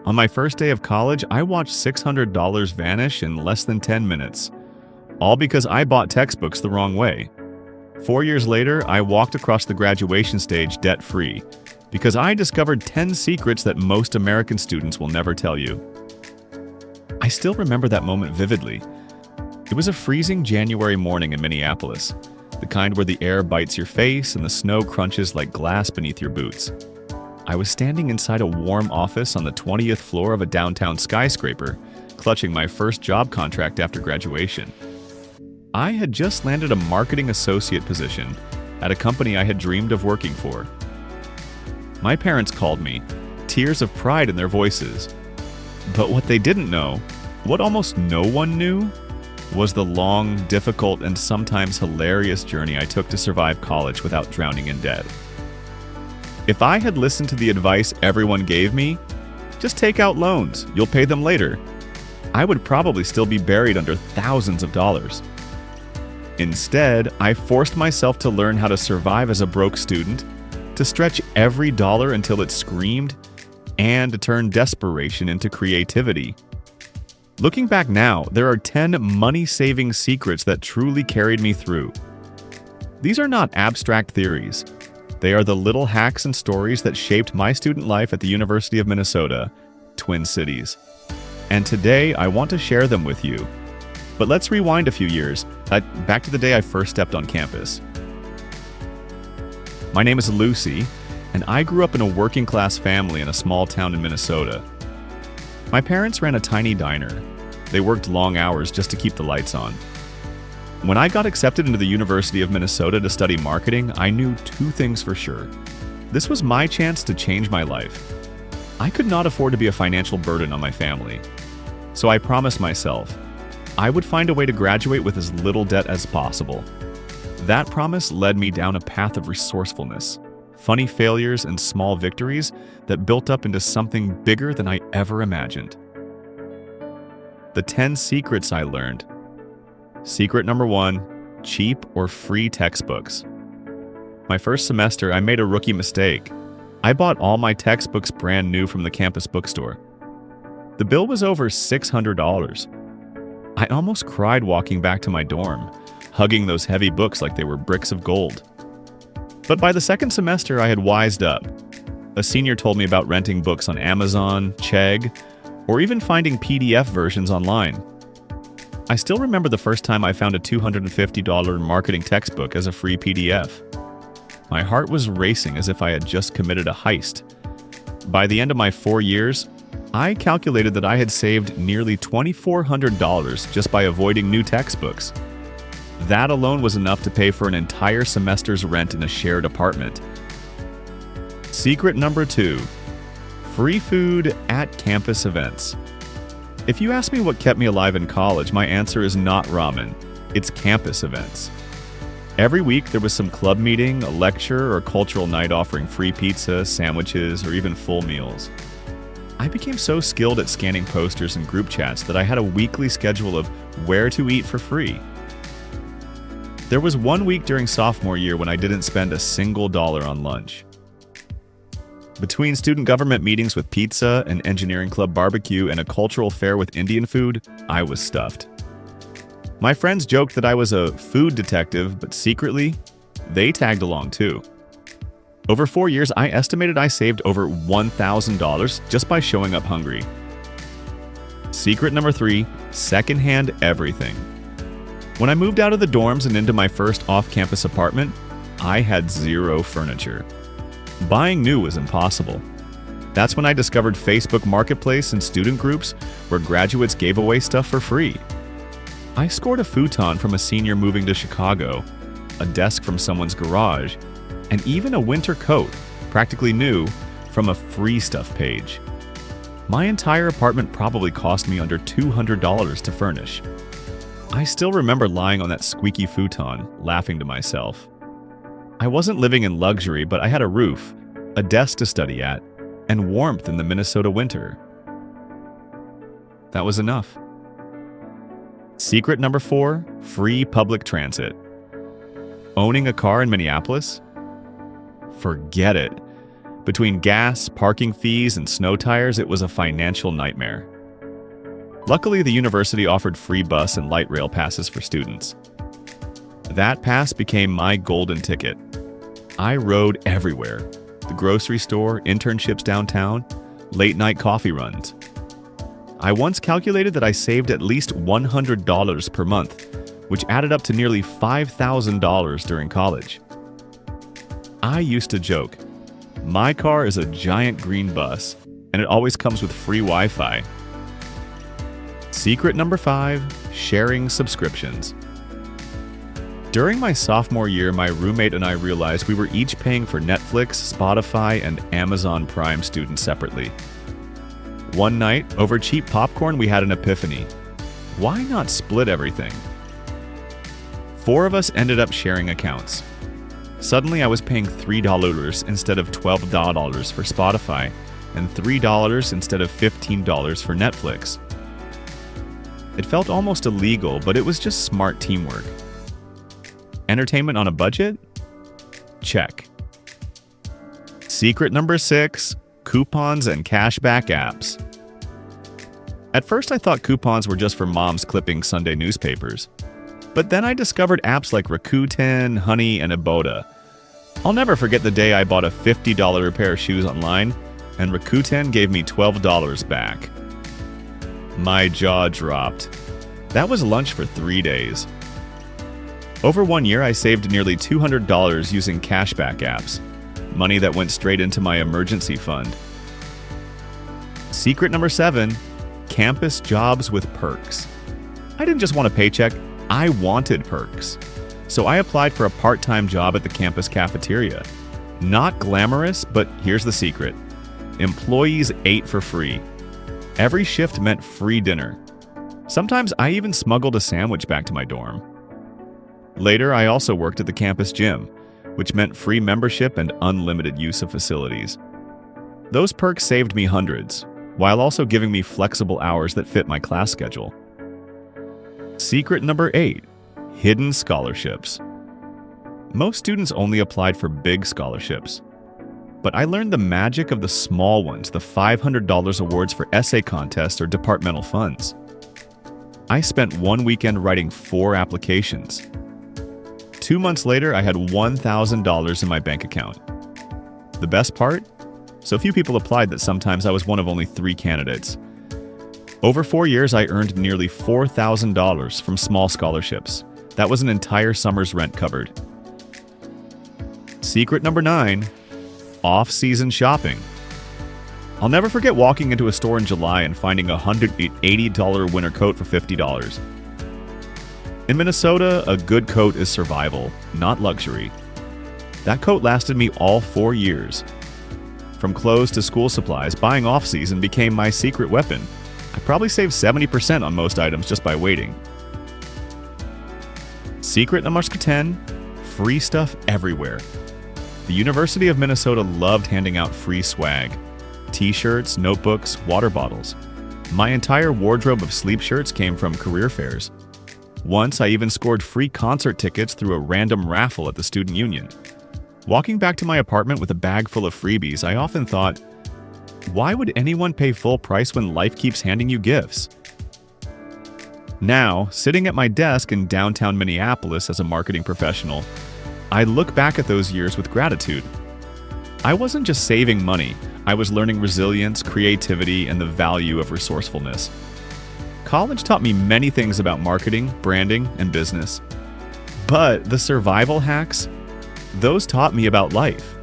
On my first day of college, I watched $600 vanish in less than 10 minutes, all because I bought textbooks the wrong way. 4 years later, I walked across the graduation stage debt-free because I discovered 10 secrets that most American students will never tell you. I still remember that moment vividly. It was a freezing January morning in Minneapolis, the kind where the air bites your face and the snow crunches like glass beneath your boots. I was standing inside a warm office on the 20th floor of a downtown skyscraper, clutching my first job contract after graduation. I had just landed a marketing associate position at a company I had dreamed of working for. My parents called me, tears of pride in their voices. But what they didn't know, what almost no one knew, was the long, difficult, and sometimes hilarious journey I took to survive college without drowning in debt. If I had listened to the advice everyone gave me, just take out loans, you'll pay them later, I would probably still be buried under thousands of dollars. Instead, I forced myself to learn how to survive as a broke student, to stretch every dollar until it screamed, and to turn desperation into creativity. Looking back now, there are 10 money-saving secrets that truly carried me through. These are not abstract theories. They are the little hacks and stories that shaped my student life at the University of Minnesota, Twin Cities. And today, I want to share them with you. But let's rewind a few years, back to the day I first stepped on campus. My name is Lucy, and I grew up in a working-class family in a small town in Minnesota. My parents ran a tiny diner. They worked long hours just to keep the lights on. When I got accepted into the University of Minnesota to study marketing, I knew two things for sure. This was my chance to change my life. I could not afford to be a financial burden on my family. So I promised myself I would find a way to graduate with as little debt as possible. That promise led me down a path of resourcefulness, funny failures, and small victories that built up into something bigger than I ever imagined. The 10 secrets I learned. Secret number 1, cheap or free textbooks. My first semester, I made a rookie mistake. I bought all my textbooks brand new from the campus bookstore. The bill was over $600. I almost cried walking back to my dorm, hugging those heavy books like they were bricks of gold. But by the second semester, I had wised up. A senior told me about renting books on Amazon, Chegg, or even finding PDF versions online. I still remember the first time I found a $250 marketing textbook as a free PDF. My heart was racing as if I had just committed a heist. By the end of my 4 years, I calculated that I had saved nearly $2,400 just by avoiding new textbooks. That alone was enough to pay for an entire semester's rent in a shared apartment. Secret number 2, free food at campus events. If you ask me what kept me alive in college, my answer is not ramen. It's campus events. Every week there was some club meeting, a lecture, or cultural night offering free pizza, sandwiches, or even full meals. I became so skilled at scanning posters and group chats that I had a weekly schedule of where to eat for free. There was 1 week during sophomore year when I didn't spend a single dollar on lunch. Between student government meetings with pizza, an engineering club barbecue, and a cultural fair with Indian food, I was stuffed. My friends joked that I was a food detective, but secretly, they tagged along too. Over 4 years, I estimated I saved over $1,000 just by showing up hungry. Secret number 3, secondhand everything. When I moved out of the dorms and into my first off-campus apartment, I had zero furniture. Buying new was impossible. That's when I discovered Facebook Marketplace and student groups where graduates gave away stuff for free. I scored a futon from a senior moving to Chicago, a desk from someone's garage, and even a winter coat, practically new, from a free stuff page. My entire apartment probably cost me under $200 to furnish. I still remember lying on that squeaky futon, laughing to myself. I wasn't living in luxury, but I had a roof, a desk to study at, and warmth in the Minnesota winter. That was enough. Secret number 4, free public transit. Owning a car in Minneapolis? Forget it. Between gas, parking fees, and snow tires, it was a financial nightmare. Luckily, the university offered free bus and light rail passes for students. That pass became my golden ticket. I rode everywhere: the grocery store, internships downtown, late-night coffee runs. I once calculated that I saved at least $100 per month, which added up to nearly $5,000 during college. I used to joke, my car is a giant green bus, and it always comes with free Wi-Fi. Secret number 5, sharing subscriptions. During my sophomore year, my roommate and I realized we were each paying for Netflix, Spotify, and Amazon Prime students separately. One night, over cheap popcorn, we had an epiphany. Why not split everything? 4 of us ended up sharing accounts. Suddenly, I was paying $3 instead of $12 for Spotify, and $3 instead of $15 for Netflix. It felt almost illegal, but it was just smart teamwork. Entertainment on a budget? Check. Secret number 6, coupons and cashback apps. At first, I thought coupons were just for moms clipping Sunday newspapers. But then I discovered apps like Rakuten, Honey, and Ibotta. I'll never forget the day I bought a $50 pair of shoes online, and Rakuten gave me $12 back. My jaw dropped. That was lunch for 3 days. Over 1 year, I saved nearly $200 using cashback apps, money that went straight into my emergency fund. Secret number 7, campus jobs with perks. I didn't just want a paycheck, I wanted perks. So I applied for a part-time job at the campus cafeteria. Not glamorous, but here's the secret. Employees ate for free. Every shift meant free dinner. Sometimes I even smuggled a sandwich back to my dorm. Later, I also worked at the campus gym, which meant free membership and unlimited use of facilities. Those perks saved me hundreds, while also giving me flexible hours that fit my class schedule. Secret number 8, hidden scholarships. Most students only applied for big scholarships. But I learned the magic of the small ones, the $500 awards for essay contests or departmental funds. I spent 1 weekend writing 4 applications. 2 months later, I had $1,000 in my bank account. The best part? So few people applied that sometimes I was one of only 3 candidates. Over 4 years, I earned nearly $4,000 from small scholarships. That was an entire summer's rent covered. Secret number 9, off-season shopping. I'll never forget walking into a store in July and finding a $180 winter coat for $50. In Minnesota, a good coat is survival, not luxury. That coat lasted me all 4 years. From clothes to school supplies, buying off-season became my secret weapon. I probably saved 70% on most items just by waiting. Secret number 10, free stuff everywhere. The University of Minnesota loved handing out free swag. T-shirts, notebooks, water bottles. My entire wardrobe of sleep shirts came from career fairs. Once, I even scored free concert tickets through a random raffle at the student union. Walking back to my apartment with a bag full of freebies, I often thought, why would anyone pay full price when life keeps handing you gifts? Now, sitting at my desk in downtown Minneapolis as a marketing professional, I look back at those years with gratitude. I wasn't just saving money, I was learning resilience, creativity, and the value of resourcefulness. College taught me many things about marketing, branding, and business. But the survival hacks, those taught me about life.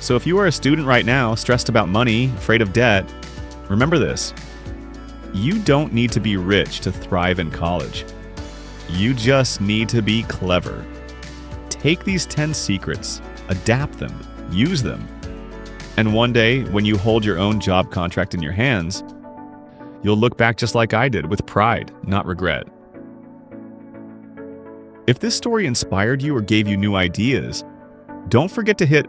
So if you are a student right now, stressed about money, afraid of debt, remember this. You don't need to be rich to thrive in college. You just need to be clever. Take these 10 secrets, adapt them, use them. And one day, when you hold your own job contract in your hands, you'll look back just like I did, with pride, not regret. If this story inspired you or gave you new ideas, don't forget to hit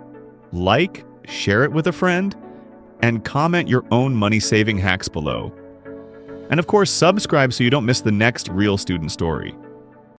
like, share it with a friend, and comment your own money-saving hacks below. And of course, subscribe so you don't miss the next real student story.